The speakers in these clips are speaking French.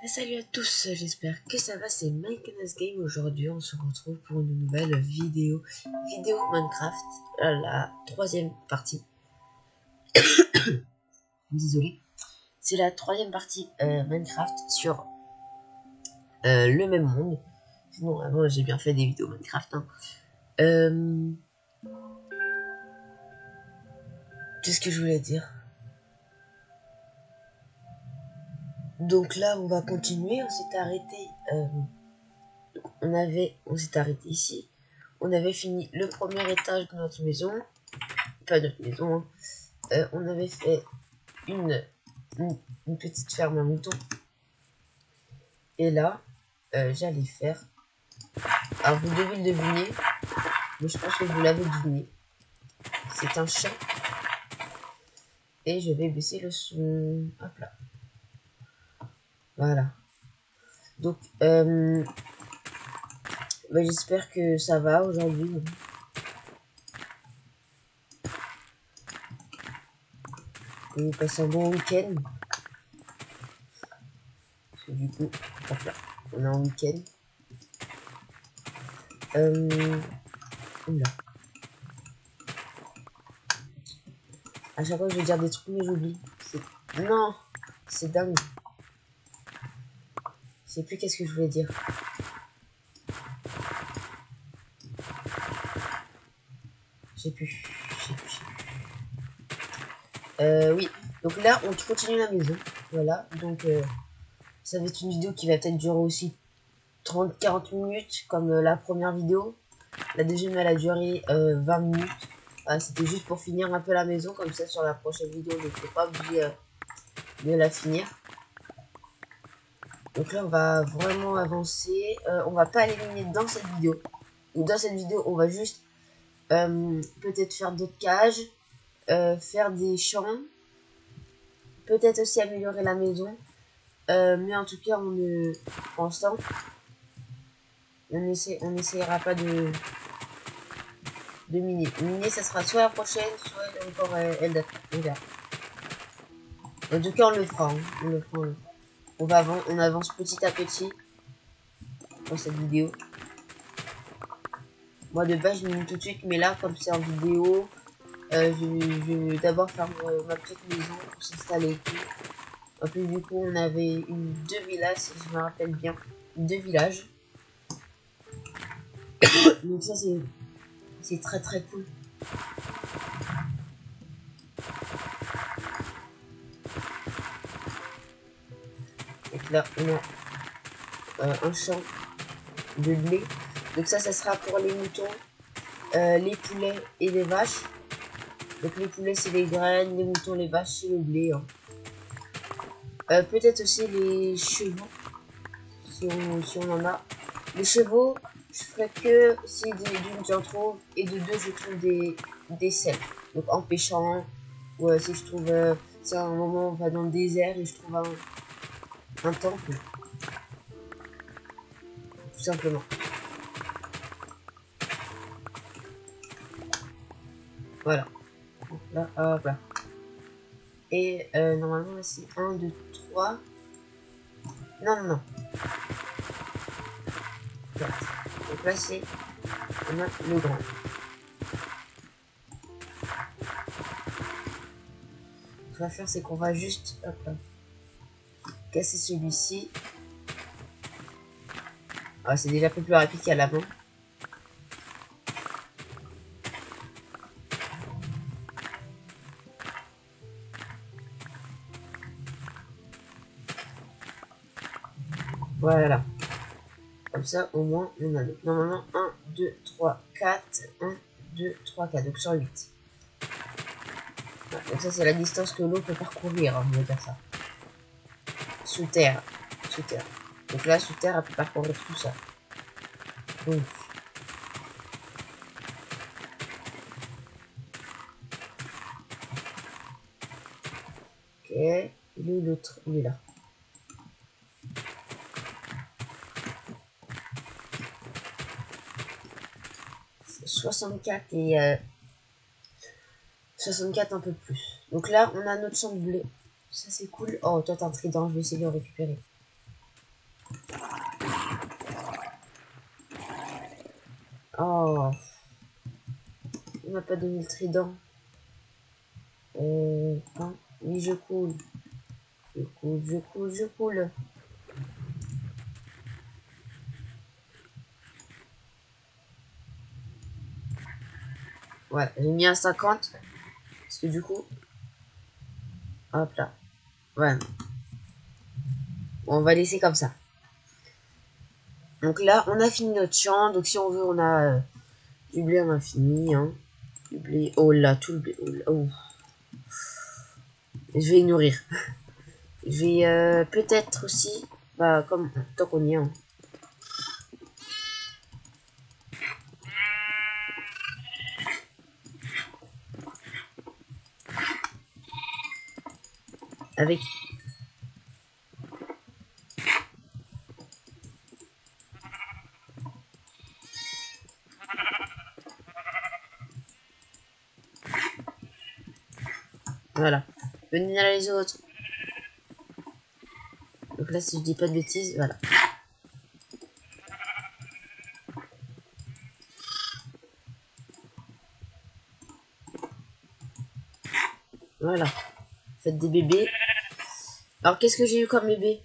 Salut à tous, j'espère que ça va, c'est MikeNasGame. Aujourd'hui on se retrouve pour une nouvelle vidéo Minecraft, la troisième partie. Désolé, c'est la troisième partie Minecraft sur le même monde. Sinon avant j'ai bien fait des vidéos Minecraft hein. Qu'est-ce que je voulais dire? Donc là on va continuer, on s'est arrêté on s'est arrêté ici. On avait fini le premier étage de notre maison, pas notre maison hein. On avait fait une petite ferme à moutons. Et là, j'allais faire... Alors, vous devez le deviner, mais je pense que vous l'avez deviné. C'est un chat. Et je vais baisser le son. Hop là. Voilà. Donc, j'espère que ça va aujourd'hui. Que vous passez un bon week-end. Parce que du coup, hop là, on est en week-end. Oula. À chaque fois que je vais dire des trucs, mais j'oublie. Non, c'est dingue. Je sais plus qu'est-ce que je voulais dire. Je sais plus. Oui. Donc là, on continue la maison. Voilà. Donc, ça va être une vidéo qui va peut-être durer aussi 30-40 minutes, comme la première vidéo. La deuxième, elle a duré 20 minutes. C'était juste pour finir un peu la maison, comme ça, sur la prochaine vidéo, je ne suis pas obligé de la finir. Donc là, on va vraiment avancer. On va pas éliminer dans cette vidéo. Ou dans cette vidéo, on va juste peut-être faire d'autres cages, faire des champs, peut-être aussi améliorer la maison. Mais en tout cas, pour l'instant, on n'essayera pas de miner. Miner, ça sera soit la prochaine, soit encore elle on verra. En tout cas, on le fera. Hein. On le fera. On avance petit à petit dans cette vidéo. Moi, de base, je mine tout de suite, mais là, comme c'est en vidéo, je vais d'abord faire ma petite maison pour s'installer et tout. En plus, du coup, on avait deux villages, si je me rappelle bien. Deux villages. Donc ça, c'est très très cool. Donc là, on a un champ de blé. Donc ça sera pour les moutons, les poulets et les vaches. Donc les poulets, c'est les graines, les moutons, les vaches, c'est le blé. Hein. Peut-être aussi les chevaux, si on en a. Les chevaux, je ferai que si d'une j'en trouve, et de deux je trouve des selles. Donc en pêchant, ou si je trouve, c'est un moment on va dans le désert et je trouve un temple. Tout simplement. Voilà. Donc là, hop là. Et normalement c'est 1, 2, 3. Non. 4. Donc là c'est, on a le grand. Ce qu'on va faire c'est qu'on va juste, hop là, casser celui-ci. Ah, c'est déjà plus rapide qu'à l'avant. Voilà. Comme ça, au moins, on a normalement 1, 2, 3, 4. 1, 2, 3, 4. Donc sur 8. Voilà, donc ça, c'est la distance que l'eau peut parcourir, hein, on va dire ça. Sous terre. Sous terre. Donc là, sous terre, elle peut parcourir tout ça. Donc. Ok. Il est l'autre. Il est là. C'est 64 et 64 un peu plus. Donc là, on a notre champ de blé. Ça, c'est cool. Oh, toi, t'as un trident. Je vais essayer de le récupérer. Oh. Il m'a pas donné le trident. Non. Oui, je coule. Je coule, je coule, je coule. Ouais, j'ai mis un 50. Parce que du coup... Hop là. Ouais. Bon, on va laisser comme ça. Donc là, on a fini notre champ. Donc si on veut, on a du blé, on a fini. Hein. Du blé. Oh là, tout le blé. Oh là, oh. Je vais y nourrir. Je vais peut-être aussi... Bah, comme... Tant qu'on y est. Hein. Avec... Voilà. Venez là les autres. Donc là, si je dis pas de bêtises, voilà. Voilà. Faites des bébés. Alors, qu'est-ce que j'ai eu comme bébé?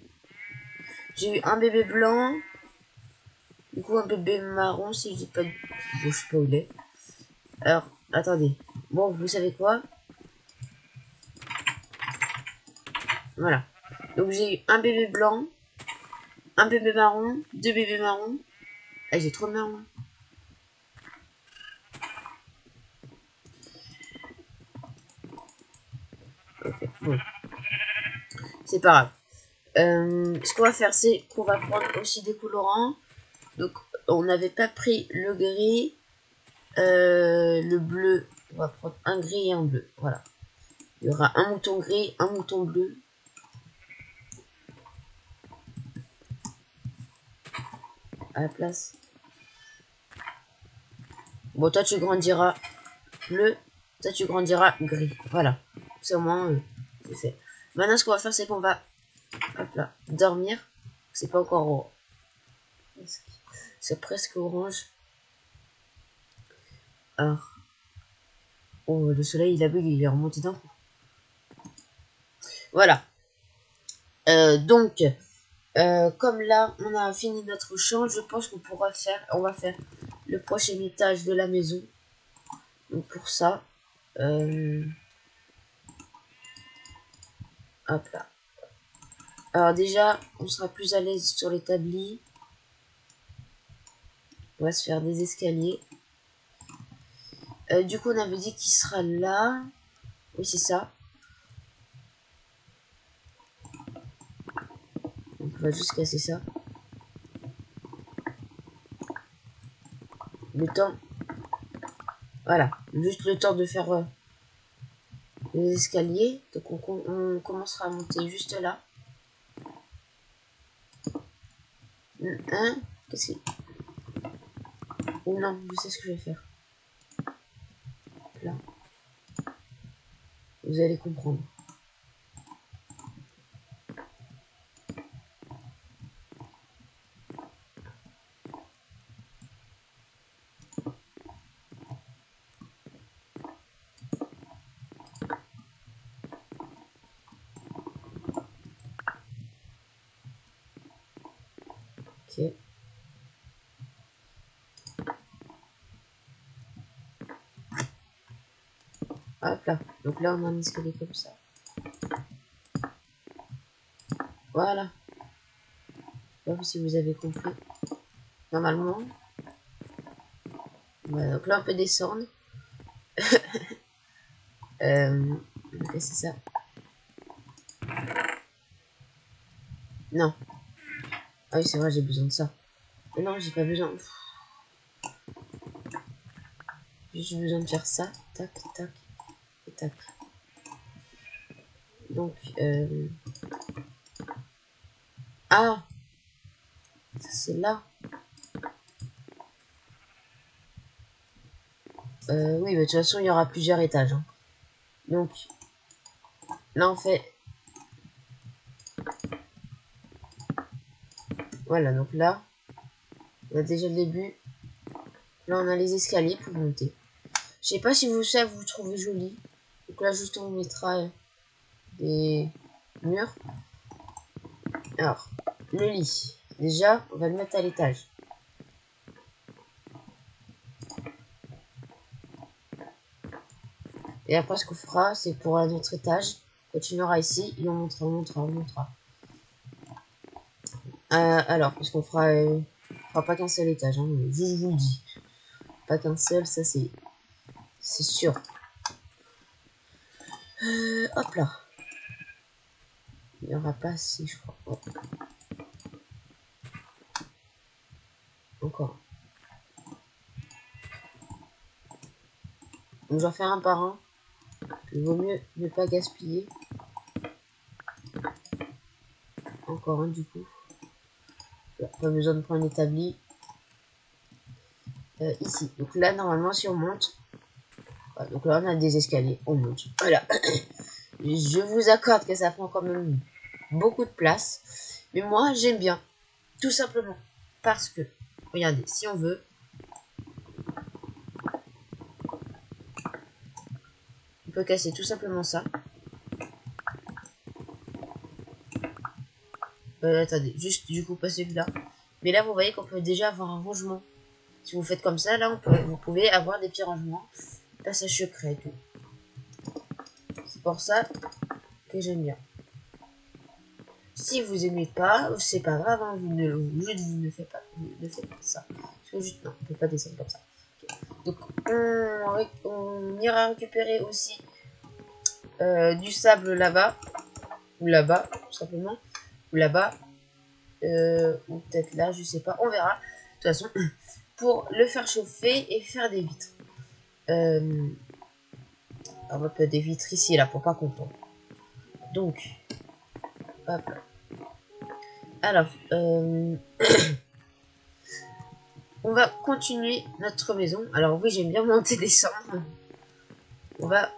J'ai eu un bébé blanc. Du coup, un bébé marron, si je dis pas de... Bon, je sais pas où il est. Alors, attendez. Bon, vous savez quoi? Voilà. Donc, j'ai eu un bébé blanc, un bébé marron, deux bébés marrons. Ah, j'ai trop de marrons. Ok, bon. C'est pas grave. Ce qu'on va faire, c'est qu'on va prendre aussi des colorants. Donc, on n'avait pas pris le gris, le bleu. On va prendre un gris et un bleu. Voilà. Il y aura un mouton gris, un mouton bleu. À la place. Bon, toi, tu grandiras bleu. Toi, tu grandiras gris. Voilà. C'est au moins, c'est fait. Maintenant, ce qu'on va faire, c'est qu'on va, hop là, dormir. C'est pas encore... C'est presque orange. Alors... Oh, le soleil, il a bug, il est remonté d'un coup. Voilà. Donc, comme là, on a fini notre champ, je pense qu'on pourra faire... On va faire le prochain étage de la maison. Donc, pour ça... hop là. Alors déjà, on sera plus à l'aise sur l'établi. On va se faire des escaliers. Du coup, on avait dit qu'il sera là. Oui, c'est ça. Donc, on va juste casser ça. Le temps. Voilà. Juste le temps de faire les escaliers. Donc, on commencera à monter juste là. Hein? Qu'est-ce que... Oh non, je sais ce que je vais faire. Là. Vous allez comprendre. Ok. Hop là. Donc là, on a un escalier comme ça. Voilà. Je sais pas si vous avez compris. Normalement. Voilà, donc là, on peut descendre. Ok, c'est ça. Non. Ah oui, c'est vrai, j'ai besoin de ça. Mais non, j'ai pas besoin. J'ai juste besoin de faire ça. Tac, tac, et tac. Donc, ah, c'est là. Oui, mais de toute façon, il y aura plusieurs étages. Hein. Donc, là, on fait... Voilà, donc là, on a déjà le début. Là, on a les escaliers pour monter. Je sais pas si vous trouvez joli. Donc là, juste, on mettra des murs. Alors, le lit. Déjà, on va le mettre à l'étage. Et après, ce qu'on fera, c'est pour un autre étage. On continuera ici et on montera. Alors, parce qu'on fera pas qu'un seul étage, hein, je vous le dis. Pas qu'un seul, ça c'est sûr. Hop là. Il n'y aura pas assez, je crois. Oh. Encore. Donc j'en fais un par un. Il vaut mieux ne pas gaspiller. Encore un du coup. Pas besoin de prendre l'établi. Ici. Donc là, normalement, si on monte. Voilà, donc là, on a des escaliers. On monte. Voilà. Je vous accorde que ça prend quand même beaucoup de place. Mais moi, j'aime bien. Tout simplement. Parce que, regardez, si on veut, on peut casser tout simplement ça. Attendez, juste du coup pas celui-là. Mais là, vous voyez qu'on peut déjà avoir un rangement. Si vous faites comme ça, là, vous pouvez avoir des petits rangements. Passage secret et tout. C'est pour ça que j'aime bien. Si vous aimez pas, c'est pas grave, hein, vous ne faites pas ça. Parce que juste, non, on peut pas descendre comme ça. Okay. Donc, on ira récupérer aussi du sable là-bas. Ou là-bas, tout simplement. Ou là-bas. Ou peut-être là, je sais pas. On verra. De toute façon, pour le faire chauffer et faire des vitres. On va peut-être des vitres ici, là, pour pas qu'on tombe. Donc, hop là. Alors, on va continuer notre maison. Alors oui, j'aime bien monter et descendre. On va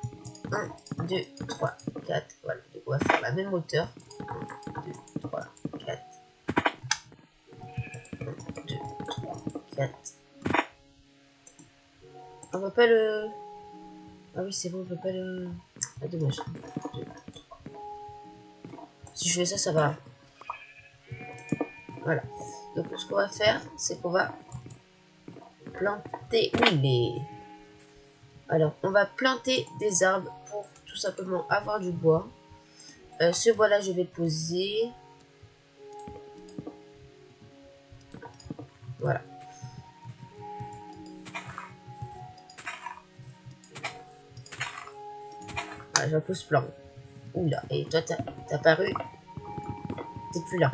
1, 2, 3, 4. Voilà, donc on va faire la même hauteur. 1, 2, 3, 4. 1, 2, 3, 4. On va pas le... Ah oui, c'est bon, on peut pas le... Ah, dommage. 1, 2, 3. Si je fais ça, ça va. Voilà. Donc ce qu'on va faire, c'est qu'on va planter... Oui, les... Alors, on va planter des arbres pour tout simplement avoir du bois. Ce bois-là, je vais le poser. Voilà. Voilà, j'en pose plein. Oula, et toi, t'as paru. T'es plus là.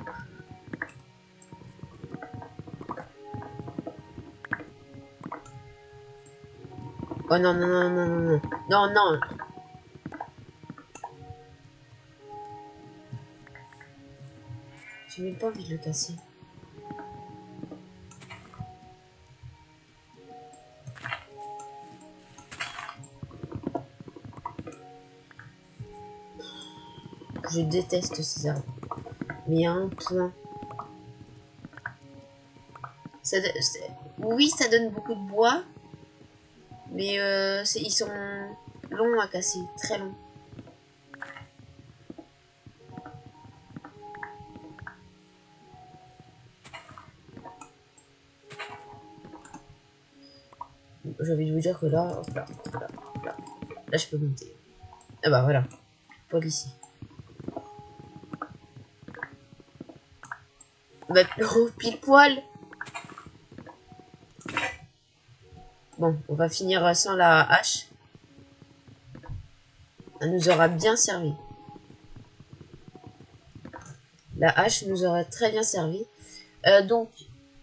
Oh non, non, non, non, non, non. Non, non. J'ai même pas envie de le casser. Je déteste ces arbres. Mais il y a un point. Oui, ça donne beaucoup de bois. Mais ils sont longs à casser. Très longs. J'ai envie de vous dire que là, hop là, là, là, là, je peux monter. Ah bah voilà. Pas d'ici. Bah, oh, pile poil. Bon, on va finir sans la hache. Elle nous aura bien servi. La hache nous aurait très bien servi. Donc,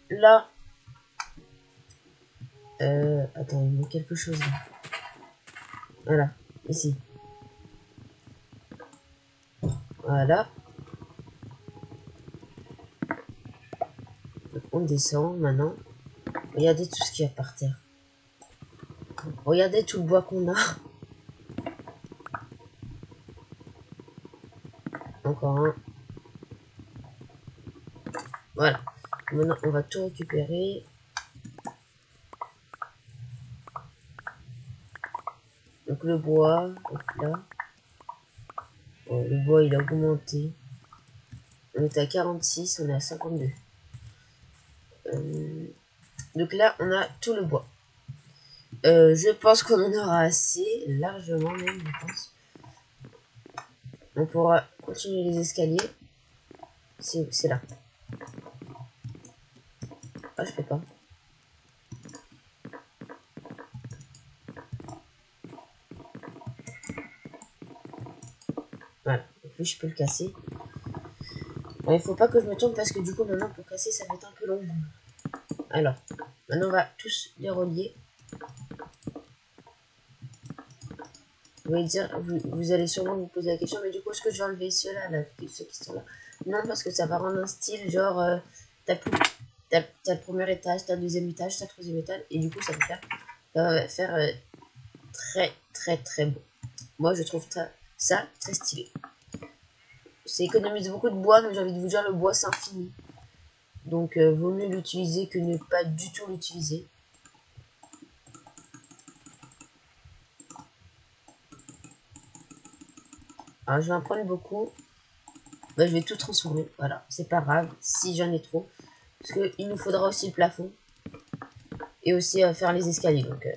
là... attends, il y a quelque chose là. Voilà, ici. Voilà. Donc, on descend maintenant. Regardez tout ce qu'il y a par terre. Regardez tout le bois qu'on a. Encore un. Voilà. Maintenant, on va tout récupérer. Donc le bois, donc là. Oh, le bois, il a augmenté. On est à 46, on est à 52. Donc là, on a tout le bois. Je pense qu'on en aura assez, largement même, je pense. On pourra continuer les escaliers. C'est là. Ah, je peux pas. Voilà, donc lui, je peux le casser. Bon, il faut pas que je me trompe parce que du coup, maintenant, pour casser, ça va être un peu long. Alors, maintenant, on va tous les relier. Vous allez dire, vous allez sûrement vous poser la question, mais du coup, est-ce que je vais enlever ceux-là, là, ceux qui sont là? Non, parce que ça va rendre un style, genre, t'as le premier étage, t'as le deuxième étage, t'as le troisième étage, et du coup, ça va faire très, très, très beau. Moi, je trouve ça très stylé. Ça économise beaucoup de bois, mais j'ai envie de vous dire, le bois, c'est infini. Donc, vaut mieux l'utiliser que ne pas du tout l'utiliser. Alors, je vais en prendre beaucoup. Bah, je vais tout transformer. Voilà, c'est pas grave si j'en ai trop. Parce qu'il nous faudra aussi le plafond. Et aussi faire les escaliers. Donc,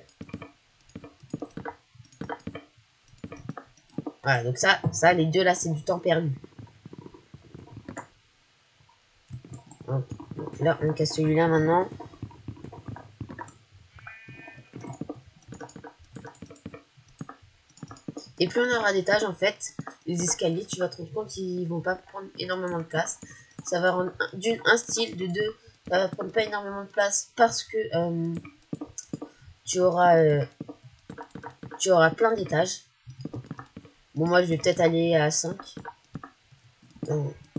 voilà, donc ça, les deux là, c'est du temps perdu. Donc là, on casse celui-là maintenant. Et plus on aura d'étages, en fait, les escaliers, tu vas te rendre compte qu'ils vont pas prendre énormément de place. Ça va rendre d'une un style, de deux, ça va prendre pas énormément de place parce que tu auras plein d'étages. Bon, moi, je vais peut-être aller à 5.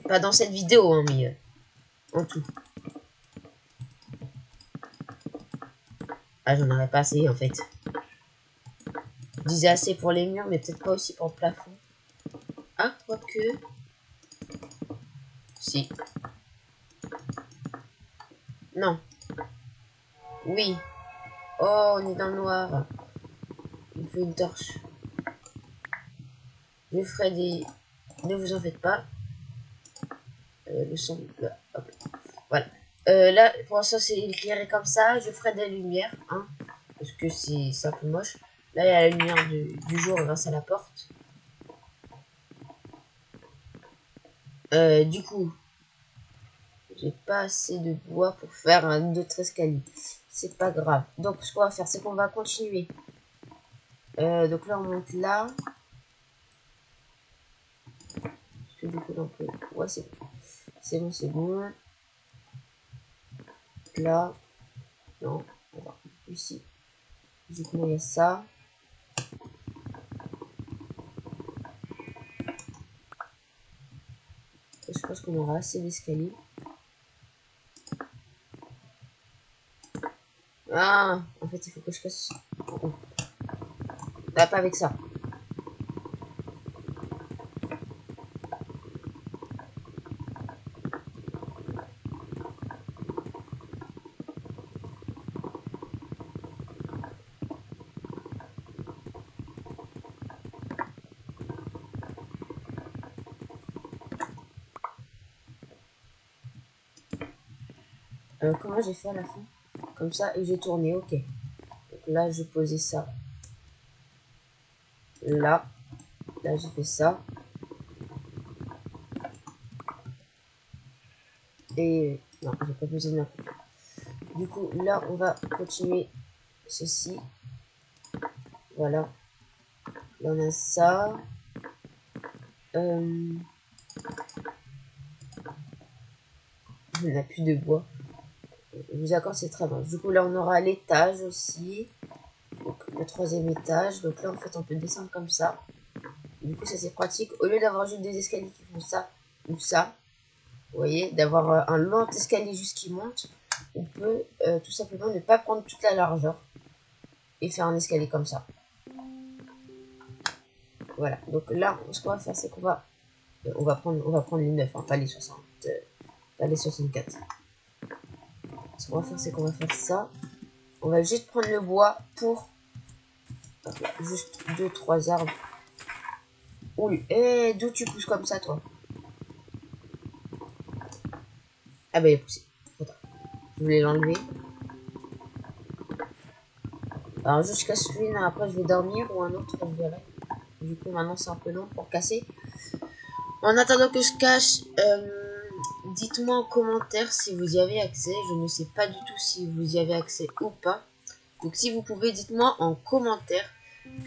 Pas dans cette vidéo, hein, mais en tout. Ah, j'en aurais pas assez, en fait. Je disais assez pour les murs, mais peut-être pas aussi pour le plafond. Ah, quoique... Si. Non. Oui. Oh, on est dans le noir. Il faut une torche. Je ferai des... Ne vous en faites pas. Le son... Là, hop. Voilà. Là, pour l'instant, c'est éclairé comme ça. Je ferai des lumières, hein. Parce que c'est un peu moche. Là, il y a la lumière du jour grâce à la porte. Du coup, j'ai pas assez de bois pour faire un autre escalier. C'est pas grave. Donc, ce qu'on va faire, c'est qu'on va continuer. Donc là, on monte là. Parce que du coup, on peut... Ouais, c'est bon. C'est bon, c'est bon. Là. Non, on va ici. Du coup, il y a ça. Je pense qu'on aura assez d'escaliers. Ah, en fait, il faut que je casse. Oh. Là, pas avec ça. Comment j'ai fait à la fin? Comme ça, et j'ai tourné, ok. Donc là, j'ai posé ça. Là. Là, j'ai fait ça. Et non, j'ai pas besoin de ma coupe. Du coup, là, on va continuer ceci. Voilà. Là, on a ça. On n'a plus de bois. Je vous accorde, c'est très bon. Du coup, là, on aura l'étage aussi. Donc, le troisième étage. Donc là, en fait, on peut descendre comme ça. Du coup, ça, c'est pratique. Au lieu d'avoir juste des escaliers qui font ça ou ça, vous voyez, d'avoir un long escalier juste qui monte, on peut tout simplement ne pas prendre toute la largeur et faire un escalier comme ça. Voilà. Donc là, ce qu'on va faire, c'est qu'on va prendre les 9, hein, pas les 60, pas les 64. Ce qu'on va faire, c'est qu'on va faire ça. On va juste prendre le bois pour juste 2-3 arbres. Oui, et d'où tu pousses comme ça, toi? Ah bah il est poussé. Trop tard. Je voulais l'enlever. Alors jusqu'à celui-là, après je vais dormir ou un autre, je verrai. Du coup maintenant c'est un peu long pour casser. En attendant que je cache, dites-moi en commentaire si vous y avez accès. Je ne sais pas du tout si vous y avez accès ou pas. Donc si vous pouvez, dites-moi en commentaire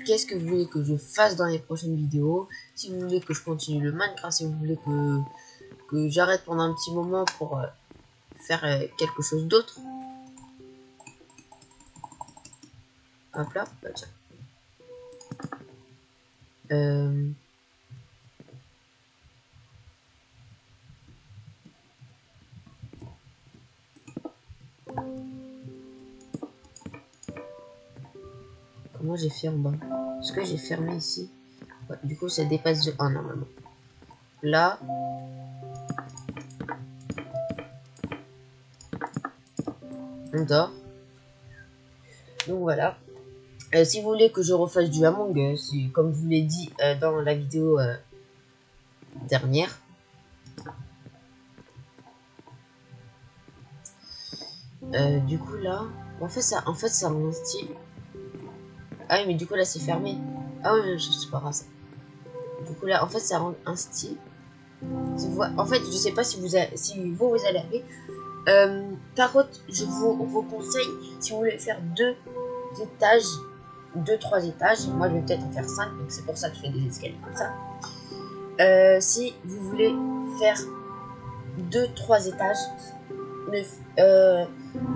qu'est-ce que vous voulez que je fasse dans les prochaines vidéos. Si vous voulez que je continue le Minecraft, si vous voulez que j'arrête pendant un petit moment pour faire quelque chose d'autre. Hop là, bah tiens. Comment j'ai fait en bas? Est-ce que j'ai fermé ici? Ouais, du coup ça dépasse de 1 normalement. Là. On dort. Donc voilà. Si vous voulez que je refasse du Among Us, comme je vous l'ai dit dans la vidéo dernière. Du coup là, en fait ça rend un style. Ah oui, mais du coup là c'est fermé. Ah oui, je sais pas grave ça. Du coup là, en fait ça rend un style. En fait, je sais pas si vous allez arriver. Par contre, je vous conseille, si vous voulez faire 2-3 étages, moi je vais peut-être en faire 5, donc c'est pour ça que je fais des escaliers comme ça. Si vous voulez faire 2-3 étages,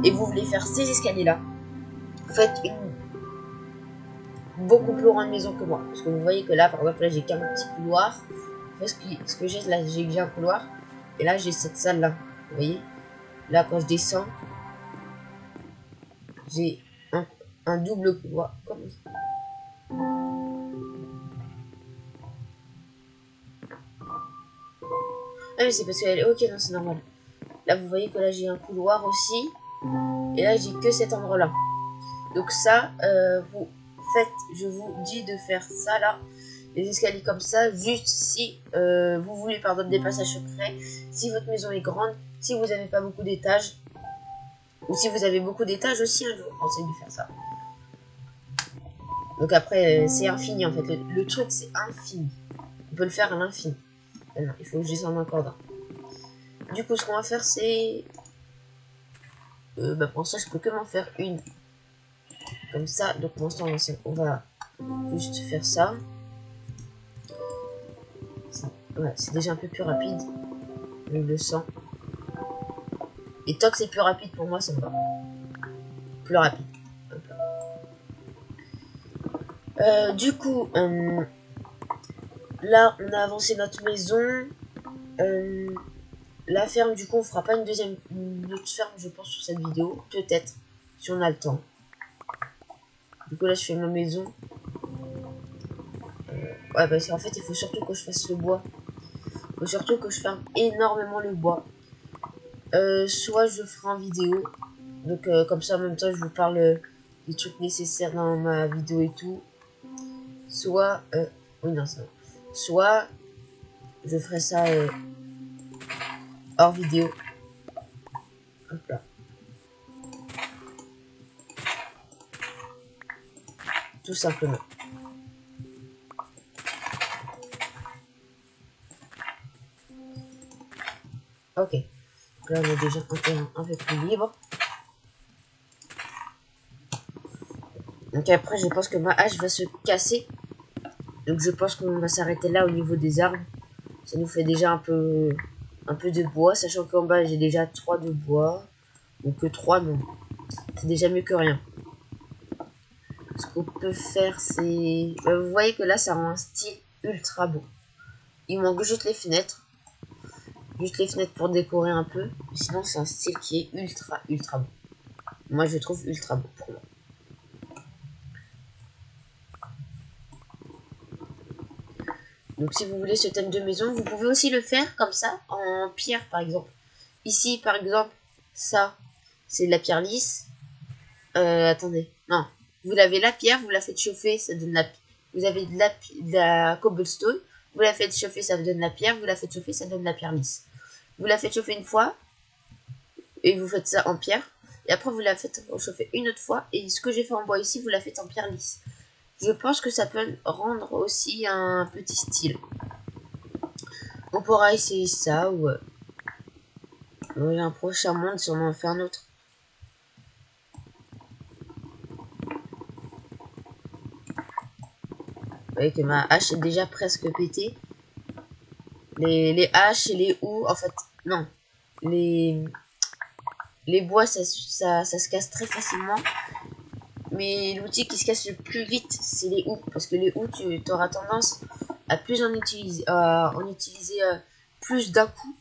et vous voulez faire ces escaliers là, faites une beaucoup plus grande maison que moi. Parce que vous voyez que là, par exemple, là j'ai qu'un petit couloir. En fait, ce que j'ai là, j'ai un couloir. Et là, j'ai cette salle là. Vous voyez? Là, quand je descends, j'ai un double couloir. Comme ça. Ah, mais c'est parce qu'elle est. Ok, non, c'est normal. Là, vous voyez que là, j'ai un couloir aussi. Et là, j'ai que cet endroit là. Donc, ça, vous faites. Je vous dis de faire ça là. Les escaliers comme ça, juste si vous voulez par exemple des passages secrets, si votre maison est grande, si vous n'avez pas beaucoup d'étages, ou si vous avez beaucoup d'étages aussi, je vous conseille de faire ça. Donc après, c'est infini en fait, le truc c'est infini. On peut le faire à l'infini. Non, il faut que je descende encore d'un. Du coup, ce qu'on va faire c'est... pour ça, je peux que m'en faire une. Comme ça, donc pour l'instant, on va juste faire ça. Ouais, c'est déjà un peu plus rapide. Je le sens. Et tant que c'est plus rapide pour moi, ça me va. Plus rapide. Du coup, là, on a avancé notre maison. La ferme, du coup, on fera pas une autre ferme, je pense, sur cette vidéo. Peut-être, si on a le temps. Du coup, là, je fais ma maison. Ouais, parce qu'en fait, il faut surtout que je fasse le bois. Il faut surtout que je ferme énormément le bois. Soit je ferai en vidéo. Donc, comme ça, en même temps, je vous parle des trucs nécessaires dans ma vidéo et tout. Soit... oui, non, ça va. Soit je ferai ça hors vidéo. Hop là. Tout simplement. Ok. Là, on a déjà un terrain un peu plus libre. Donc après, je pense que ma hache va se casser. Donc je pense qu'on va s'arrêter là au niveau des arbres. Ça nous fait déjà un peu de bois. Sachant qu'en bas, j'ai déjà 3 de bois. Ou que 3, non. C'est déjà mieux que rien. Ce qu'on peut faire, c'est... vous voyez que là, ça rend un style ultra beau. Il manque juste les fenêtres. Juste les fenêtres pour décorer un peu. Sinon, c'est un style qui est ultra beau. Moi, je le trouve ultra beau pour moi. Donc, si vous voulez ce thème de maison, vous pouvez aussi le faire comme ça, en pierre, par exemple. Ici, par exemple, ça, c'est de la pierre lisse. Attendez, non. Vous lavez la pierre, vous la faites chauffer, ça donne la... Vous avez de la cobblestone, vous la faites chauffer, ça vous donne la pierre, vous la faites chauffer, ça donne de la pierre lisse. Vous la faites chauffer une fois, et vous faites ça en pierre. Et après, vous la faites chauffer une autre fois, et ce que j'ai fait en bois ici, vous la faites en pierre lisse. Je pense que ça peut rendre aussi un petit style. On pourra essayer ça, ou un prochain monde si on en fait un autre. Vous voyez que ma hache est déjà presque pétée. Les haches et les houes, en fait, non. Les bois, ça se casse très facilement. Mais l'outil qui se casse le plus vite, c'est les houes. Parce que les houes, tu auras tendance à plus en utiliser, plus d'un coup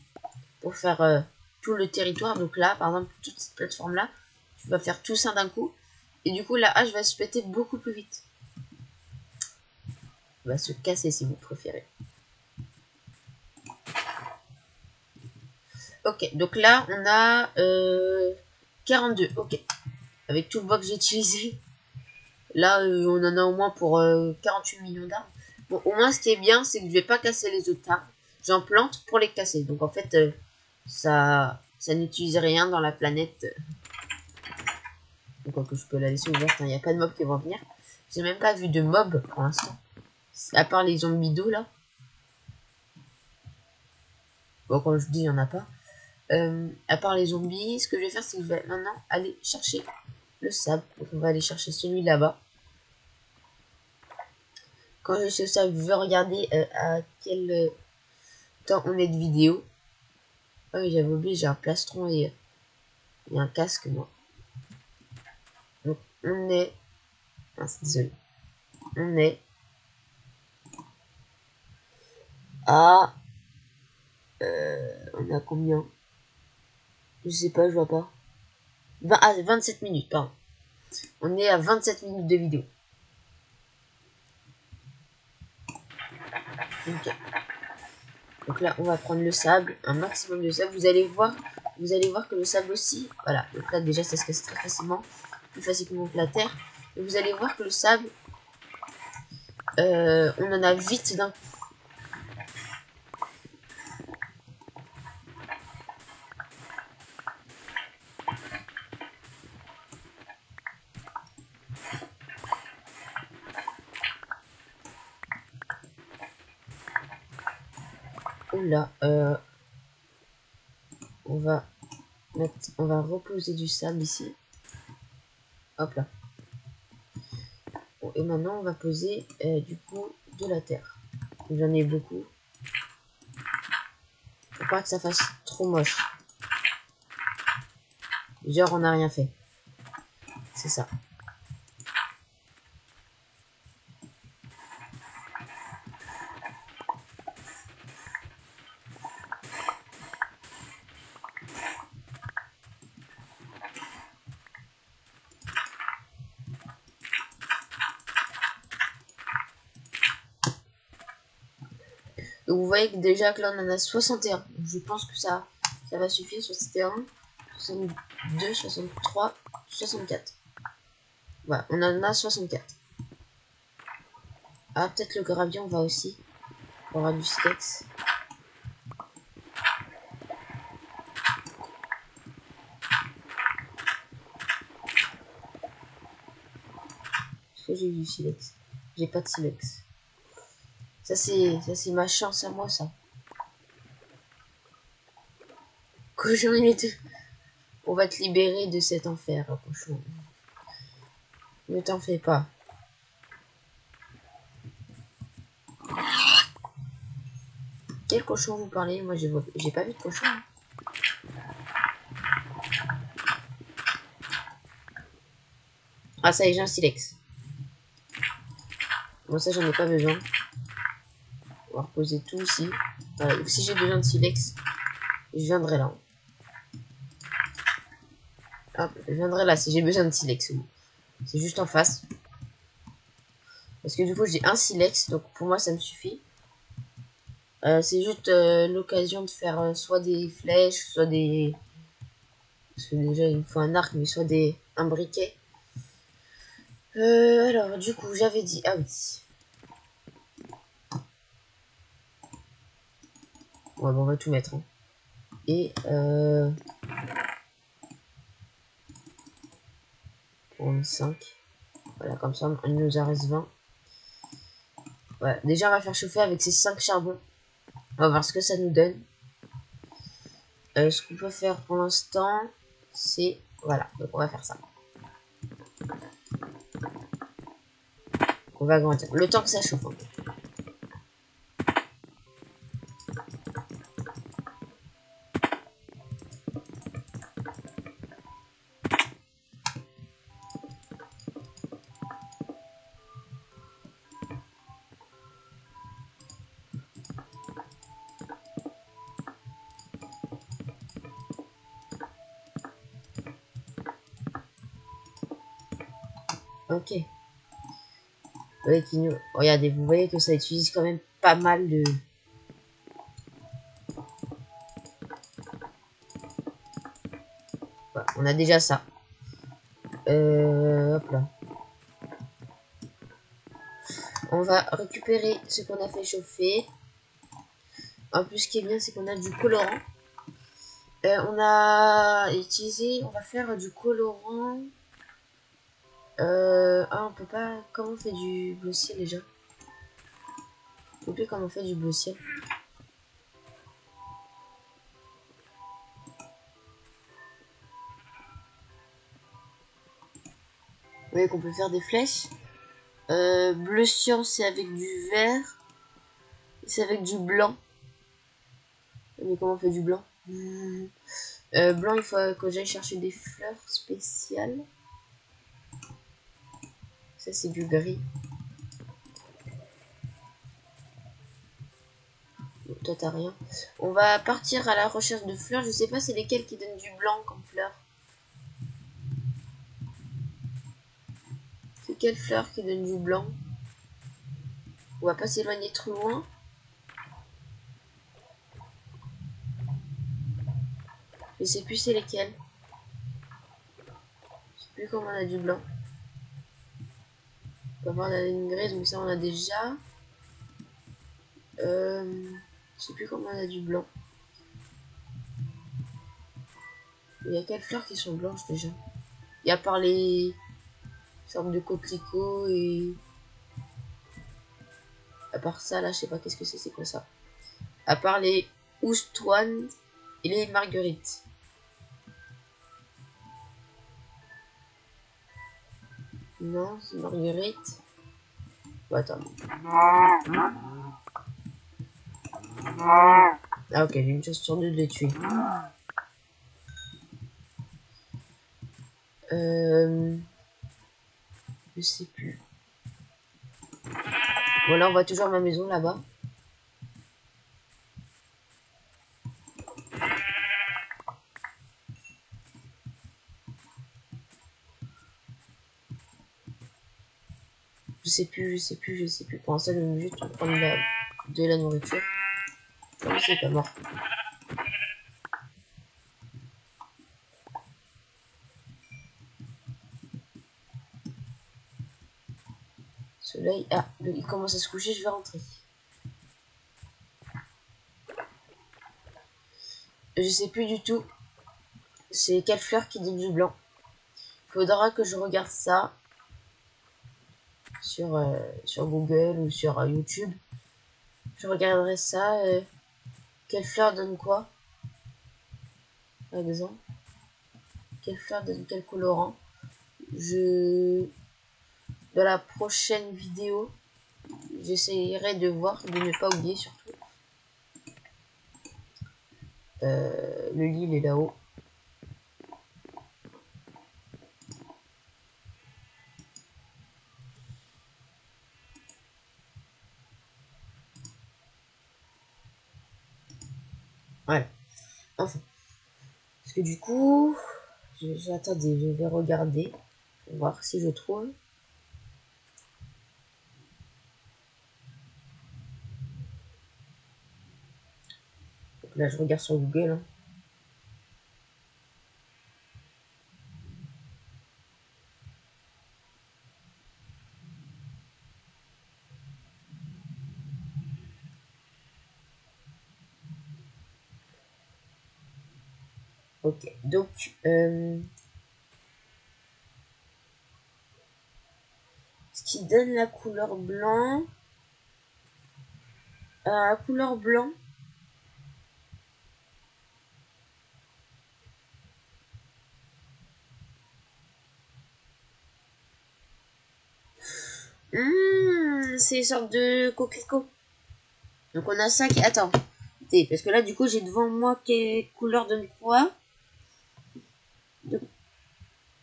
pour faire tout le territoire. Donc là, par exemple, toute cette plateforme-là, tu vas faire tout ça d'un coup. Et du coup, la hache va se péter beaucoup plus vite. Va se casser si vous préférez. Ok, donc là, on a 42. Ok. Avec tout le bois que j'ai utilisé. Là, on en a au moins pour 48 millions d'arbres. Bon, au moins, ce qui est bien, c'est que je vais pas casser les autres arbres. J'en plante pour les casser. Donc, en fait, ça n'utilise rien dans la planète. Donc, que je peux la laisser ouverte. Il n'y a pas de mobs qui vont venir. J'ai même pas vu de mobs pour l'instant. À part les zombies d'eau, là. Bon, comme je dis, il n'y en a pas. À part les zombies, ce que je vais faire, c'est que je vais maintenant aller chercher le sable. Donc, on va aller chercher celui là-bas. Quand je suis au sable, je vais regarder à quel temps on est de vidéo. Ah oui, j'avais oublié, j'ai un plastron et un casque, moi. Donc, on est... Ah, désolé. On est... à... on a combien? Je sais pas, je vois pas. 27 minutes, pardon. On est à 27 minutes de vidéo. Ok. Donc là, on va prendre le sable, un maximum de sable. Vous allez voir que le sable aussi, voilà. Donc là, déjà, ça se casse très facilement, plus facilement que la terre. Et vous allez voir que le sable, on en a vite d'un coup. Oula, on va reposer du sable ici. Hop là. Bon, et maintenant on va poser du coup de la terre. J'en ai beaucoup. Faut pas que ça fasse trop moche. Genre on n'a rien fait. C'est ça. Donc vous voyez que déjà que là on en a 61. Je pense que ça va suffire. 61, 62, 63, 64. Voilà, on en a 64. Ah, peut-être le gravier on va aussi. On aura du silex. Est-ce que j'ai du silex? J'ai pas de silex. Ça c'est ma chance à moi, ça. Cochon, il est... On va te libérer de cet enfer, cochon. Ne t'en fais pas. Quel cochon vous parlez? Moi, j'ai pas vu de cochon. Ah, ça y est, j'ai un silex. Bon, ça, j'en ai pas besoin. On va reposer tout ici. Si j'ai besoin de silex, je viendrai là. Hop, je viendrai là si j'ai besoin de silex. C'est juste en face. Parce que du coup, j'ai un silex. Donc, pour moi, ça me suffit. C'est juste l'occasion de faire soit des flèches, soit des Parce que déjà, il me faut un arc, mais soit un briquet. Alors, du coup, j'avais dit... Ah oui. Ouais, bon, on va tout mettre. Hein. Et... Pour 5. Voilà, comme ça, il nous en reste 20. Ouais, déjà, on va faire chauffer avec ces 5 charbons. On va voir ce que ça nous donne. Ce qu'on peut faire pour l'instant, c'est... Voilà, donc on va faire ça. On va agrandir. Le temps que ça chauffe. Hein. Ok. Ouais, regardez, vous voyez que ça utilise quand même pas mal de... Voilà, on a déjà ça. Hop là. On va récupérer ce qu'on a fait chauffer. En plus, ce qui est bien, c'est qu'on a du colorant. On va faire du colorant. Ah, on peut pas... Comment on fait du bleu ciel déjà? Je sais plus comment on fait du bleu ciel. Vous voyez qu'on peut faire des flèches. Bleu cyan, c'est avec du vert. C'est avec du blanc. Mais comment on fait du blanc? Blanc, il faut que j'aille chercher des fleurs spéciales. Ça, c'est du gris. Bon, toi, t'as rien. On va partir à la recherche de fleurs. Je sais pas c'est lesquelles qui donnent du blanc comme fleurs. C'est quelle fleur qui donne du blanc? On va pas s'éloigner trop loin. Je sais plus c'est lesquelles. Je sais plus comment on a du blanc. On peut avoir la ligne grise, mais ça on a déjà. Je sais plus comment on a du blanc. Il y a quelles fleurs qui sont blanches déjà? Il y a par les sortes de coquelicots et... À part ça, là, je sais pas qu'est-ce que c'est quoi ça? À part les oustoines et les marguerites. Non, c'est marguerite. Bon, attends. Ah ok, j'ai une chance sur deux de les tuer. Je sais plus. Bon là on voit toujours ma maison là-bas. Je sais plus. Pour l'instant, je vais juste prendre de la nourriture. Non, c'est pas mort. Soleil. Ah, il commence à se coucher, je vais rentrer. Je sais plus du tout. C'est quelle fleur qui donne du blanc. Faudra que je regarde ça sur Google ou sur YouTube. Je regarderai ça. Quelle fleur donne quoi, par exemple? Quelle fleur donne quel colorant? Dans la prochaine vidéo, j'essayerai de voir, de ne pas oublier surtout. Le lit, il est là-haut. Voilà. Enfin. Parce que du coup, attendez, je vais regarder. Pour voir si je trouve. Donc là, je regarde sur Google. Hein. Ok, donc ce qui donne la couleur blanc. La couleur blanc. C'est une sorte de coquelicot. Donc on a ça qui... Attends. Parce que là du coup j'ai devant moi quelle couleur de quoi. Donc,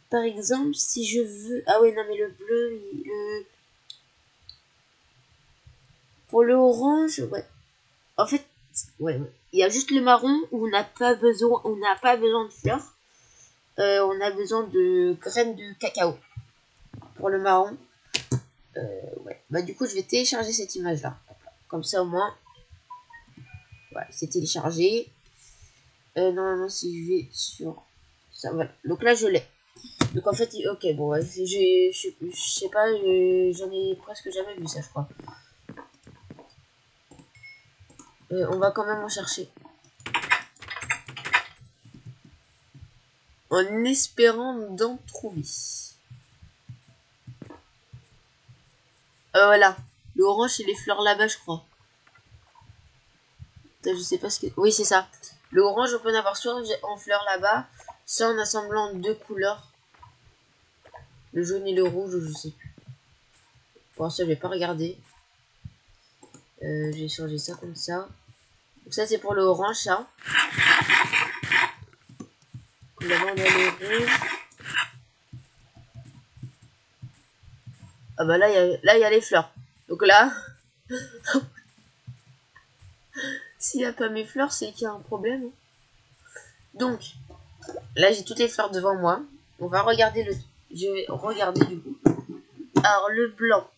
par exemple si je veux... Ah ouais non mais le bleu... Pour le orange, ouais. En fait, ouais. Il y a juste le marron où on n'a pas besoin de fleurs. On a besoin de graines de cacao. Pour le marron. Ouais. Bah du coup je vais télécharger cette image là. Comme ça au moins. Voilà, c'est téléchargé. Normalement si je vais sur ça, voilà. Donc là je l'ai. Donc en fait, ok, bon, ouais, je sais pas, j'en ai presque jamais vu ça, je crois. On va quand même en chercher. En espérant d'en trouver. Voilà. L'orange et les fleurs là-bas, je crois. Putain, je sais pas ce que... Oui, c'est ça. Le orange, on peut en avoir soit en fleurs là-bas, soit en assemblant deux couleurs. Le jaune et le rouge, je sais plus. Pour ça, je vais pas regarder. Je vais changer ça comme ça. Donc ça, c'est pour le orange, ça. Là-bas, on a le rouge. Ah bah là, il y a les fleurs. Donc là, s'il n'y a pas mes fleurs, c'est qu'il y a un problème. Donc, là, j'ai toutes les fleurs devant moi. On va regarder le... Je vais regarder du coup. Alors, le blanc.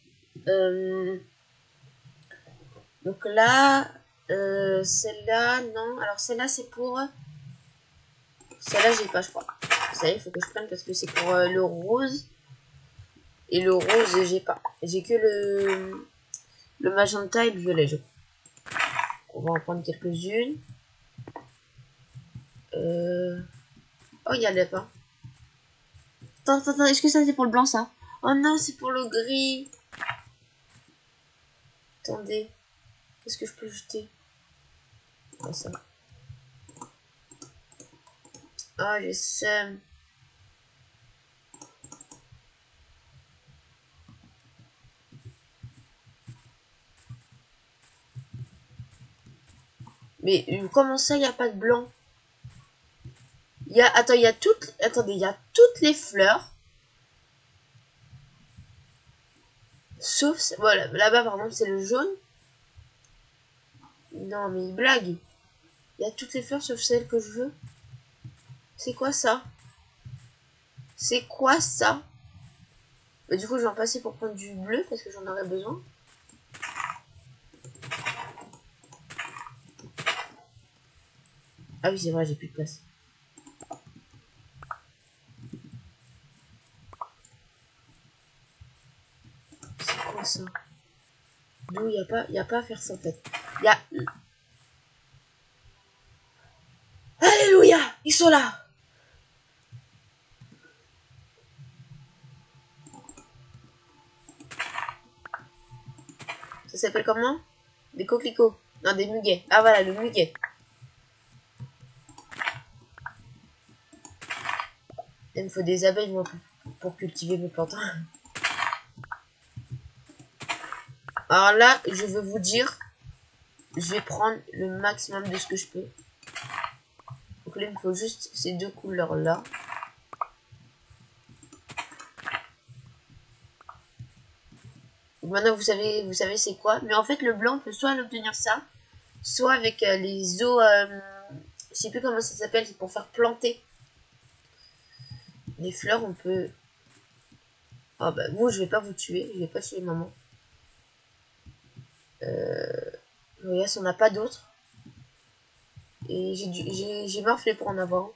Donc là, celle-là, non. Alors, celle-là, c'est pour... Celle-là, j'ai pas, je crois. Ça y est, il faut que je prenne parce que c'est pour le rose. Et le rose, j'ai pas. J'ai que le magenta et le violet, je crois. On va en prendre quelques-unes. Oh, il y a les pas. Attends, est-ce que ça c'est pour le blanc ça? Oh non, c'est pour le gris. Attendez. Qu'est-ce que je peux jeter? Ah, ça. Ah, j'ai seum. Mais comment ça, il n'y a pas de blanc? Attends, il y a toutes... Attendez, il y a toutes les fleurs. Sauf... Voilà, là-bas, par exemple, c'est le jaune. Non, mais il blague. Il y a toutes les fleurs sauf celles que je veux. C'est quoi ça? C'est quoi ça? Bah, du coup, je vais en passer pour prendre du bleu parce que j'en aurais besoin. Ah oui, c'est vrai, j'ai plus de place. C'est quoi ça? D'où il n'y a pas à faire ça en fait. Il y a... Alléluia! Ils sont là! Ça s'appelle comment? Des coquelicots. Non, des muguets. Ah voilà, le muguet. Il me faut des abeilles, moi, pour cultiver mes plantes. Alors là, je veux vous dire, je vais prendre le maximum de ce que je peux. Donc là, il me faut juste ces deux couleurs-là. Maintenant, vous savez c'est quoi. Mais en fait, le blanc, on peut soit l'obtenir ça, soit avec les os... je sais plus comment ça s'appelle, c'est pour faire planter les fleurs. On peut... Ah bah, vous, je vais pas vous tuer. Je vais pas tuer maman. Regarde, on n'a pas d'autres. Et j'ai morflé pour en avoir.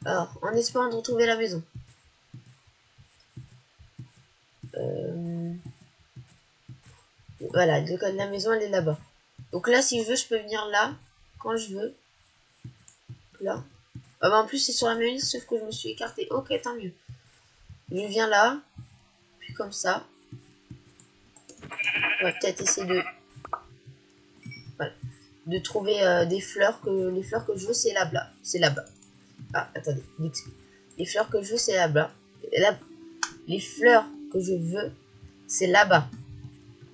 Alors, en espérant de retrouver la maison. Voilà, la maison, elle est là-bas. Donc là, si je veux, je peux venir là, quand je veux. là. Ah bah en plus c'est sur la même liste sauf que je me suis écarté. Ok, tant mieux. Je viens là. Puis comme ça. On va peut-être essayer de... Voilà. De trouver des fleurs que... Les fleurs que je veux c'est là-bas. C'est là-bas. Ah, attendez. Les fleurs que je veux c'est là-bas. Là... Les fleurs que je veux c'est là-bas.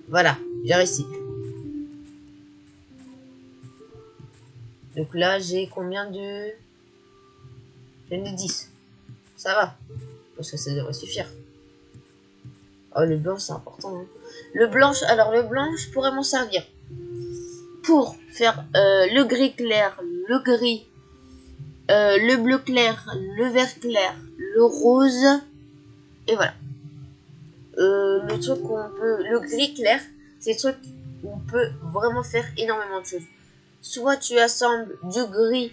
Voilà. J'ai réussi. Donc là j'ai combien de... J'en ai 10. Ça va. Parce que ça devrait suffire. Oh, le blanc, c'est important. Hein. Le blanche, alors le blanc, je pourrais m'en servir. Pour faire le gris clair, le gris, le bleu clair, le vert clair, le rose. Et voilà. Le truc qu'on peut... Le gris clair, c'est le truc où on peut vraiment faire énormément de choses. Soit tu assembles du gris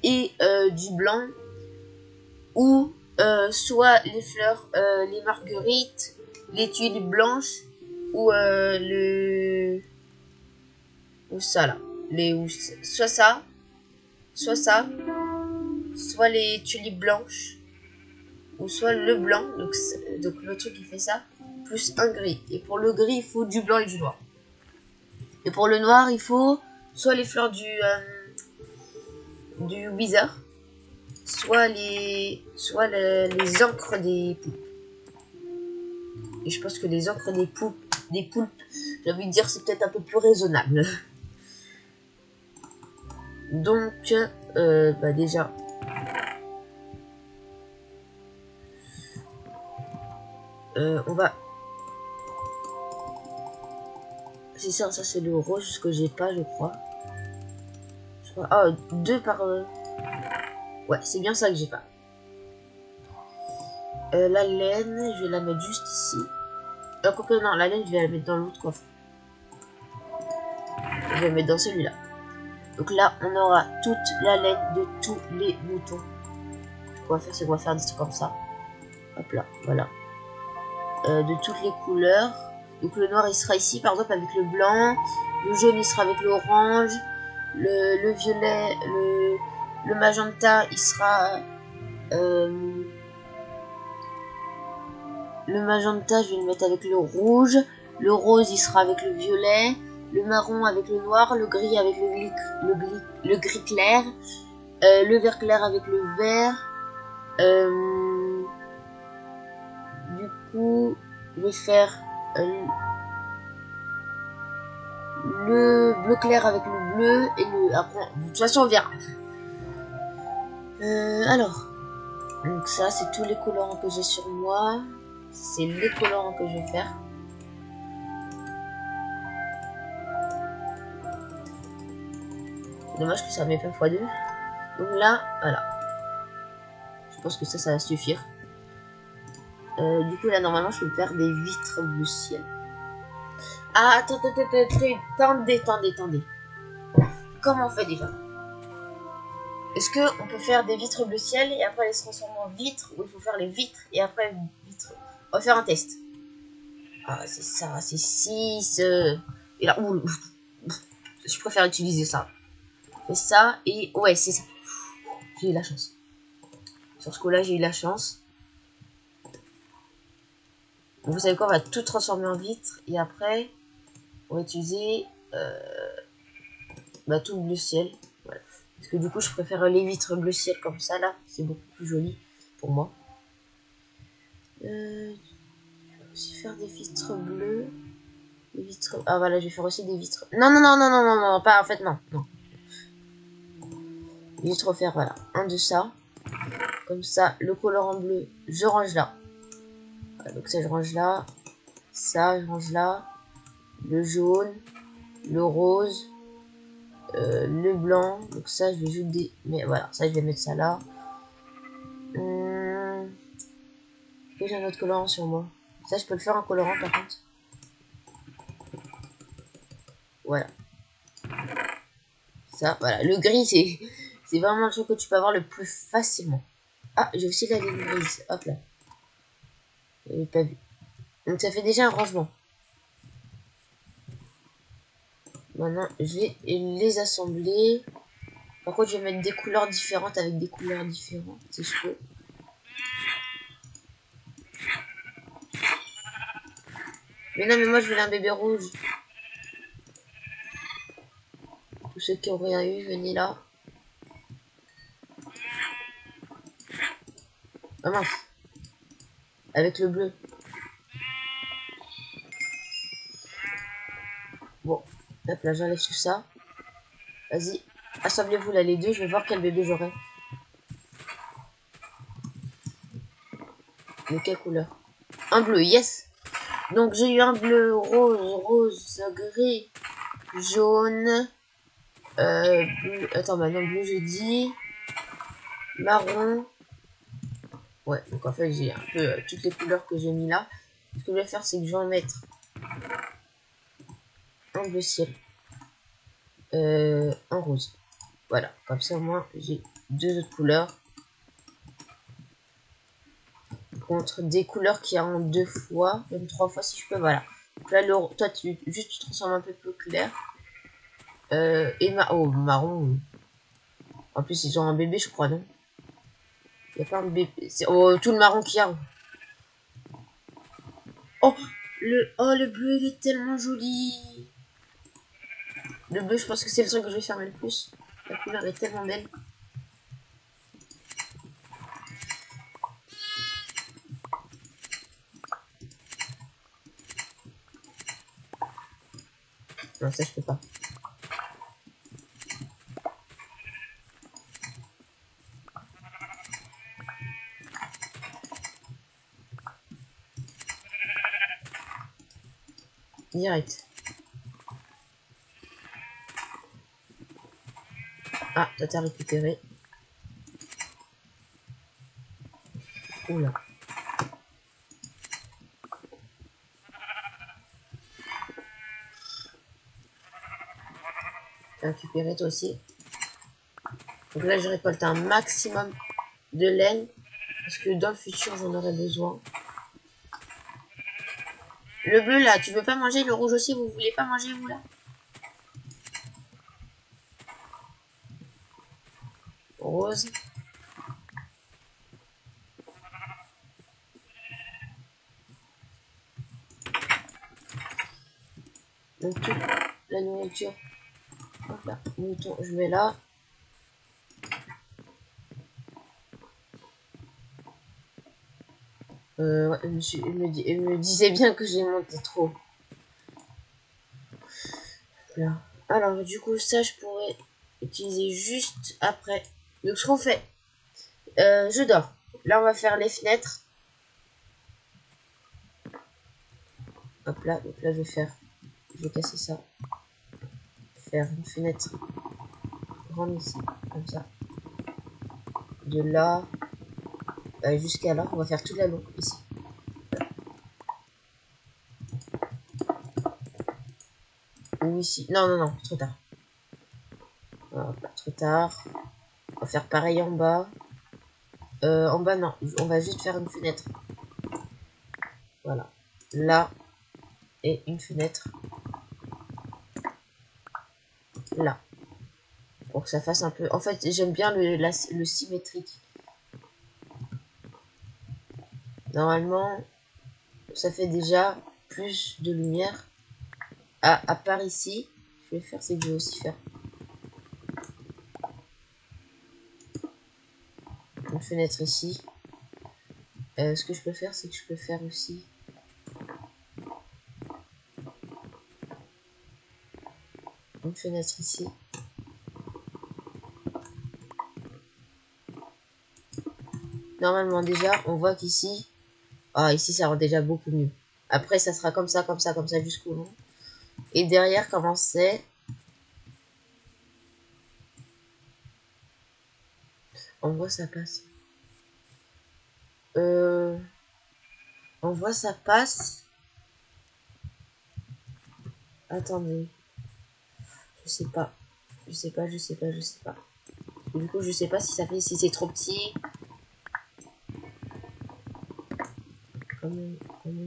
et du blanc. Ou soit les fleurs, les marguerites, les tulipes blanches, ou ou ça là, soit ça, soit les tulipes blanches, ou soit le blanc, donc le truc qui fait ça, plus un gris. Et pour le gris, il faut du blanc et du noir. Et pour le noir, il faut soit les fleurs du Wither, soit les encres des poulpes. Et je pense que les encres des poulpes, j'ai envie de dire, c'est peut-être un peu plus raisonnable. Donc, bah déjà, on va... C'est ça, c'est le rose que j'ai pas, je crois. Ah, 2 par... Ouais, c'est bien ça que j'ai pas. La laine, je vais la mettre juste ici. Quoique non, la laine, je vais la mettre dans l'autre coffre. Je vais la mettre dans celui-là. Donc là, on aura toute la laine de tous les moutons. Ce qu'on va faire, c'est qu'on va faire des trucs comme ça. Hop là, voilà. De toutes les couleurs. Donc le noir, il sera ici, par exemple, avec le blanc. Le jaune, il sera avec l'orange. Le violet, le magenta, il sera... le magenta, je vais le mettre avec le rouge. Le rose, il sera avec le violet. Le marron avec le noir. Le gris avec le gris clair. Le vert clair avec le vert. Du coup, je vais faire le bleu clair avec le bleu. Et le... Après, de toute façon, on verra. Alors. Donc ça, c'est tous les colorants que j'ai sur moi. C'est les colorants que je vais faire. C'est dommage que ça met pas x2. Donc là, voilà. Je pense que ça va suffire. Du coup, là, normalement, je peux faire des vitres bleu ciel. Ah, attendez. Comment on fait déjà? Est-ce qu'on peut faire des vitres bleu ciel et après les transformer en vitres? Ou il faut faire les vitres et après vitres? On va faire un test. Ah, c'est ça, c'est 6. Et là, je préfère utiliser ça. C'est ça, et ouais, c'est ça. J'ai eu la chance. Sur ce coup-là, j'ai eu la chance. Vous savez quoi, on va tout transformer en vitre. Et après, on va utiliser tout le bleu ciel. Voilà. Parce que du coup, je préfère les vitres bleu ciel comme ça, là. C'est beaucoup plus joli pour moi. Je vais aussi faire des vitres bleues. Des vitres... Ah voilà, je vais faire aussi des vitres... Non, pas en fait, non. Je vais juste refaire, voilà, un de ça. Comme ça, le colorant bleu, je range là. Voilà, donc ça, je range là. Ça, je range là. Le jaune, le rose, le blanc. Donc ça, je vais juste des... Mais voilà, ça, je vais mettre ça là. Et j'ai un autre colorant sur moi. Ça, je peux le faire en colorant, par contre. Voilà. Ça, voilà. Le gris, c'est vraiment le truc que tu peux avoir le plus facilement. Ah, j'ai aussi la ligne grise. Hop là. J'avais pas vu. Donc ça fait déjà un rangement. Maintenant, je vais les assembler. Par contre, je vais mettre des couleurs différentes avec des couleurs différentes, si je peux. Mais non, mais moi, je voulais un bébé rouge. Tous ceux qui ont rien eu, venez là. Ah mince. Avec le bleu. Bon, hop là, j'enlève tout ça. Vas-y, assemblez-vous là les deux, je vais voir quel bébé j'aurai. De quelle couleur? Un bleu, yes. Donc j'ai eu un bleu, rose, gris, jaune, bleu, attends, maintenant bleu j'ai dit, marron. Ouais, donc en fait j'ai un peu toutes les couleurs que j'ai mis là. Ce que je vais faire, c'est que je vais en mettre un bleu ciel, un rose. Voilà, comme ça au moins j'ai deux autres couleurs. Contre des couleurs qui en deux fois, même trois fois si je peux, voilà. Donc là, toi, tu transformes un peu plus clair. Et oh, marron. En plus, ils ont un bébé, je crois, non? Il n'y a pas un bébé. Oh, tout le marron qu'il y a. Oh, le bleu, il est tellement joli. Le bleu, je pense que c'est le truc que je vais faire le plus. La couleur est tellement belle. Non, ça, je peux pas. Direct. Ah, t'as récupéré. Oula. T'as récupéré toi aussi. Donc là, je récolte un maximum de laine. Parce que dans le futur, j'en aurai besoin. Le bleu, là, tu veux pas manger? Le rouge aussi, vous voulez pas manger, vous, là? Rose. Donc, toute la nourriture. Hop là, mouton, je mets là. Ouais, il me disait bien que j'ai monté trop. Là. Alors, du coup, ça, je pourrais utiliser juste après. Donc, ce qu'on fait, je dors. Là, on va faire les fenêtres. Hop là, donc là, je vais casser ça. Faire une fenêtre grande ici, comme ça. De là jusqu'à là, on va faire toute la longue ici. Ou ici. Non, non, non, trop tard. Hop là, trop tard. On va faire pareil en bas. En bas, non. On va juste faire une fenêtre. Voilà. Là. Et une fenêtre. Là. Pour que ça fasse un peu... En fait, j'aime bien le symétrique. Normalement, ça fait déjà plus de lumière. À part ici, je vais faire, c'est que je vais aussi faire une fenêtre ici. Ce que je peux faire, c'est que je peux faire aussi une fenêtre ici. Normalement, déjà, on voit qu'ici... Ah, ici, ça rend déjà beaucoup mieux. Après, ça sera comme ça jusqu'au long. Et derrière, comment c'est? On voit ça passe. On voit ça passe. Attendez. Je sais pas. Je sais pas. Du coup, je sais pas si ça fait... Si c'est trop petit. Comme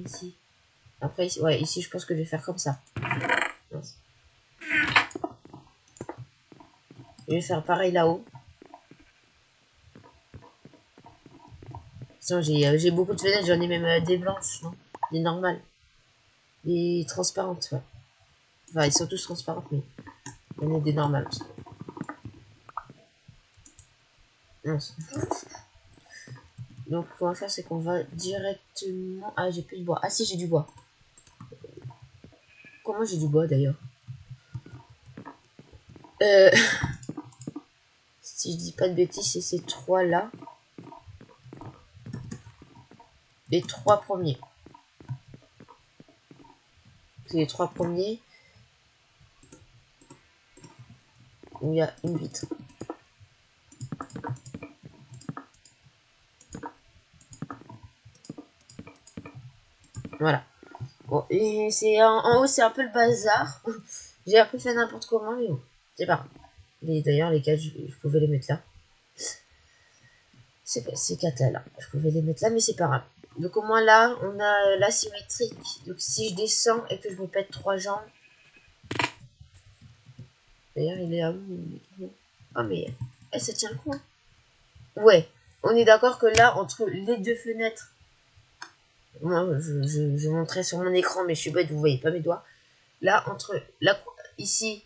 ici. Après, ici, ouais, ici, je pense que je vais faire comme ça. Je vais faire pareil là-haut. Sinon, j'ai beaucoup de fenêtres, j'en ai même des blanches, non? Des normales. Des transparentes, ouais. Enfin, ils sont tous transparentes, mais il y en a des normales aussi. Non. Donc, ce qu'on va faire, c'est qu'on va directement... Ah, j'ai plus de bois. Ah si, j'ai du bois. Comment j'ai du bois, d'ailleurs? Si je dis pas de bêtises, c'est ces trois-là. Les trois premiers. C'est les trois premiers. Où il y a une vitre. Voilà. Bon, et c'est en haut, c'est un peu le bazar. J'ai un peu fait n'importe comment, mais bon, c'est pas grave. D'ailleurs, les 4, je pouvais les mettre là. Ces 4 là, je pouvais les mettre là, mais c'est pas grave. Donc au moins là, on a la symétrique. Donc si je descends et que je me pète 3 jambes. D'ailleurs, il est à où? Ah, mais ça tient le coup. Hein. Ouais, on est d'accord que là, entre les deux fenêtres. Moi, je montrais sur mon écran, mais je suis bête, vous voyez pas mes doigts. Là, entre ici,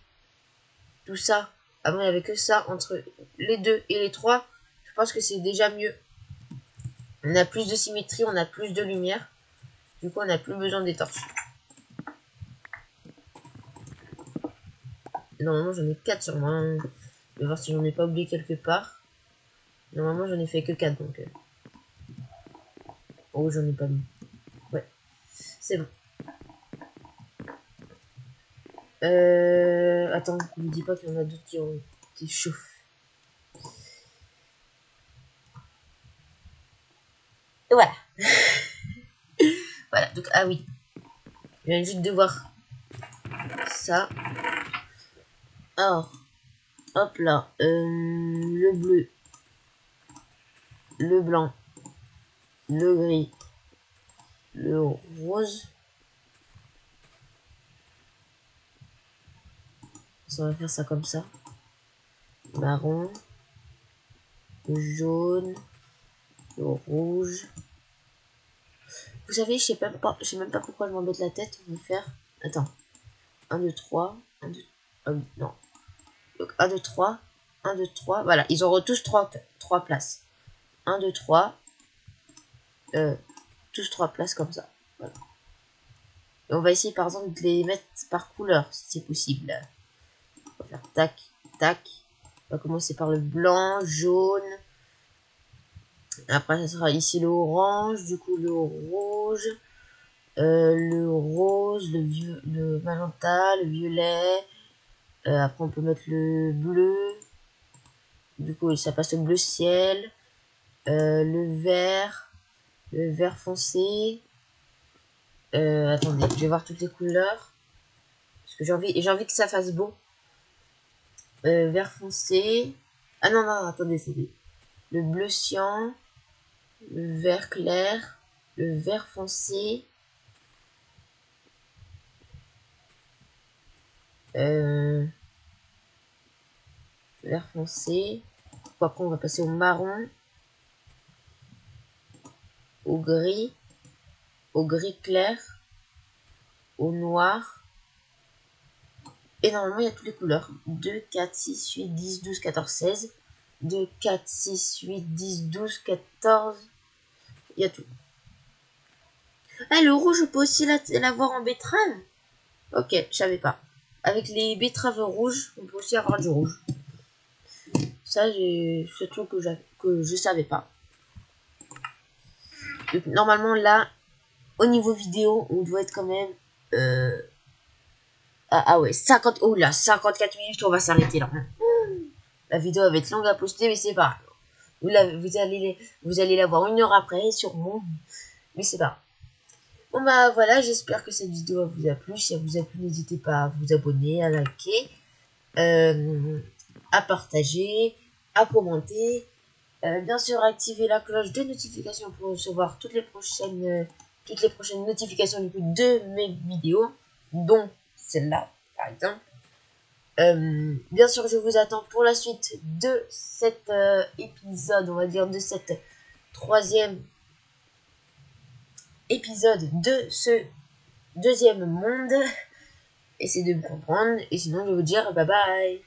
tout ça, avant il n'y avait que ça, entre les 2 et les 3, je pense que c'est déjà mieux. On a plus de symétrie, on a plus de lumière. Du coup, on n'a plus besoin des torches. Normalement, j'en ai 4 sur moi. Je vais voir si j'en ai pas oublié quelque part. Normalement, j'en ai fait que 4, donc... Oh, j'en ai pas mis. Ouais, c'est bon. Attends, ne me dis pas qu'il y en a d'autres qui ont été chauffés. Voilà. Voilà, donc, ah oui. Je viens juste de voir ça. Alors, hop là. Le bleu. Le blanc. Le gris. Le rose. On va faire ça comme ça. Marron. Le jaune. Le rouge. Vous savez, je sais même pas pourquoi je m'embête la tête. On va faire... Attends. 1, 2, 3. 1, 2... non. Donc 1, 2, 3. 1, 2, 3. Voilà, ils auront tous 3 places. 1, 2, 3. Tous 3 places comme ça. Voilà. Et on va essayer par exemple de les mettre par couleur, si c'est possible. On va faire tac, tac. On va commencer par le blanc, jaune. Après, ça sera ici le orange, du coup le rouge, le rose, le magenta, le violet. Après, on peut mettre le bleu. Du coup, ça passe au bleu ciel. Le vert foncé. Attendez, je vais voir toutes les couleurs. Parce que j'ai envie que ça fasse beau. Vert foncé. Ah non, non, attendez, c'est le bleu cyan. Le vert clair, le vert foncé, vert foncé. Après, on va passer au marron, au gris clair, au noir. Et normalement, il y a toutes les couleurs. 2, 4, 6, 8, 10, 12, 14, 16. 2, 4, 6, 8, 10, 12, 14. Il y a tout. Ah, le rouge, je peux aussi l'avoir en betterave. Ok, je savais pas. Avec les betteraves rouges, on peut aussi avoir du rouge. Ça, c'est tout que je savais pas. Donc, normalement, là, au niveau vidéo, on doit être quand même... Ah ouais, 50... Oh là, 54 minutes, on va s'arrêter là. La vidéo va être longue à poster, mais c'est pas grave. Vous allez la voir 1 heure après, sûrement. Mais c'est pas grave. Bon bah voilà, j'espère que cette vidéo vous a plu. Si elle vous a plu, n'hésitez pas à vous abonner, à liker, à partager, à commenter. Bien sûr, activer la cloche de notification pour recevoir toutes les prochaines notifications du coup de mes vidéos, dont celle-là, par exemple. Bien sûr, je vous attends pour la suite de cet épisode, on va dire de cette troisième épisode de ce deuxième monde. Essayez de me comprendre, et sinon je vais vous dire bye bye.